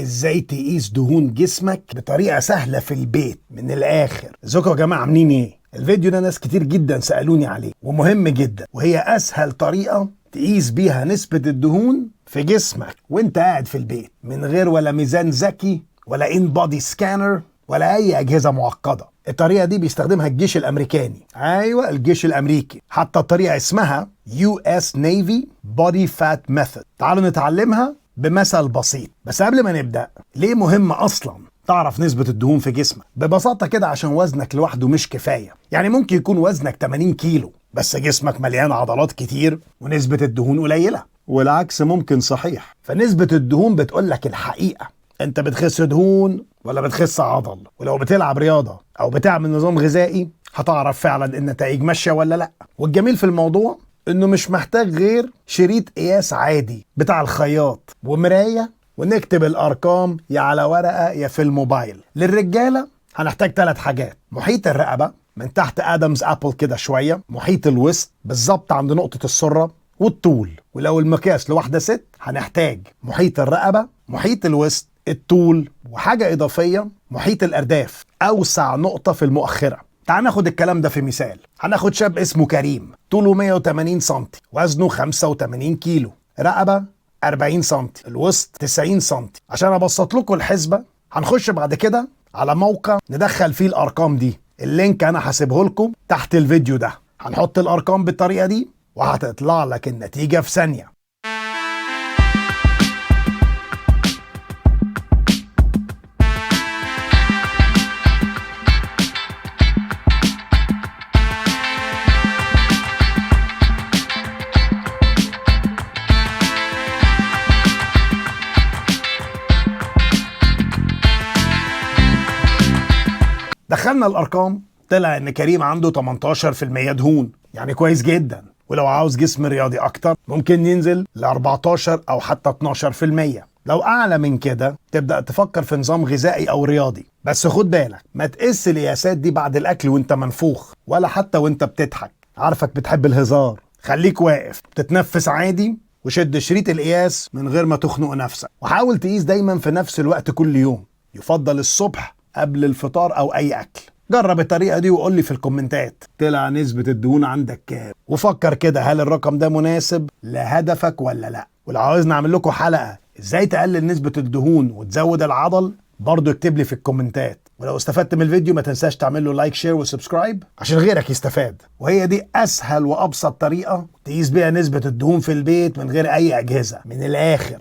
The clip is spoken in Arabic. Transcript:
ازاي تقيس دهون جسمك بطريقة سهلة في البيت من الاخر. ازيكم يا جماعة، عاملين ايه؟ الفيديو ده ناس كتير جدا سألوني عليه ومهم جدا، وهي اسهل طريقة تقيس بيها نسبة الدهون في جسمك وانت قاعد في البيت من غير ولا ميزان ذكي ولا ان بودي سكانر ولا اي اجهزة معقدة. الطريقة دي بيستخدمها الجيش الامريكاني. ايوه، الجيش الامريكي. حتى الطريقة اسمها US Navy Body Fat Method. تعالوا نتعلمها بمثل بسيط. بس قبل ما نبدأ، ليه مهم اصلا تعرف نسبة الدهون في جسمك؟ ببساطة كده عشان وزنك لوحده مش كفاية. يعني ممكن يكون وزنك 80 كيلو بس جسمك مليان عضلات كتير ونسبة الدهون قليلة، والعكس ممكن صحيح. فنسبة الدهون بتقولك الحقيقة، انت بتخس دهون ولا بتخس عضل. ولو بتلعب رياضة او بتعمل نظام غذائي هتعرف فعلا النتائج ماشية ولا لا. والجميل في الموضوع انه مش محتاج غير شريط قياس عادي بتاع الخياط ومراية، ونكتب الارقام يا على ورقة يا في الموبايل. للرجالة هنحتاج 3 حاجات: محيط الرقبة من تحت ادمز ابل كده شوية، محيط الوسط بالظبط عند نقطة السرة، والطول. ولو المقياس لواحدة ست هنحتاج محيط الرقبة، محيط الوسط، الطول، وحاجة إضافية محيط الأرداف، أوسع نقطة في المؤخرة. تعال ناخد الكلام ده في مثال. هناخد شاب اسمه كريم، طوله 180 سنتي، وزنه 85 كيلو، رقبة 40 سنتي، الوسط 90 سنتي. عشان أبسط لكم الحسبة هنخش بعد كده على موقع ندخل فيه الأرقام دي. اللينك أنا هسيبه لكم تحت الفيديو ده. هنحط الأرقام بالطريقة دي وهتطلع لك النتيجة في ثانية. دخلنا الأرقام، طلع إن كريم عنده 18% دهون، يعني كويس جدا. ولو عاوز جسم رياضي أكتر ممكن ينزل ل 14 أو حتى 12%. لو أعلى من كده تبدأ تفكر في نظام غذائي أو رياضي. بس خد بالك، ما تقيس القياسات دي بعد الأكل وانت منفوخ، ولا حتى وانت بتضحك. عارفك بتحب الهزار. خليك واقف تتنفس عادي وشد شريط القياس من غير ما تخنق نفسك. وحاول تقيس دايما في نفس الوقت كل يوم، يفضل الصبح قبل الفطار او اي اكل. جرب الطريقة دي وقول لي في الكومنتات طلع نسبة الدهون عندك كام، وفكر كده هل الرقم ده مناسب لهدفك ولا لا. ولو عاوزني اعمل لكم حلقة ازاي تقلل نسبة الدهون وتزود العضل، برضو اكتب لي في الكومنتات. ولو استفدت من الفيديو ما تنساش تعمل له لايك شير وسبسكرايب عشان غيرك يستفاد. وهي دي اسهل وابسط طريقة تقيس بيها نسبة الدهون في البيت من غير اي اجهزة من الاخر.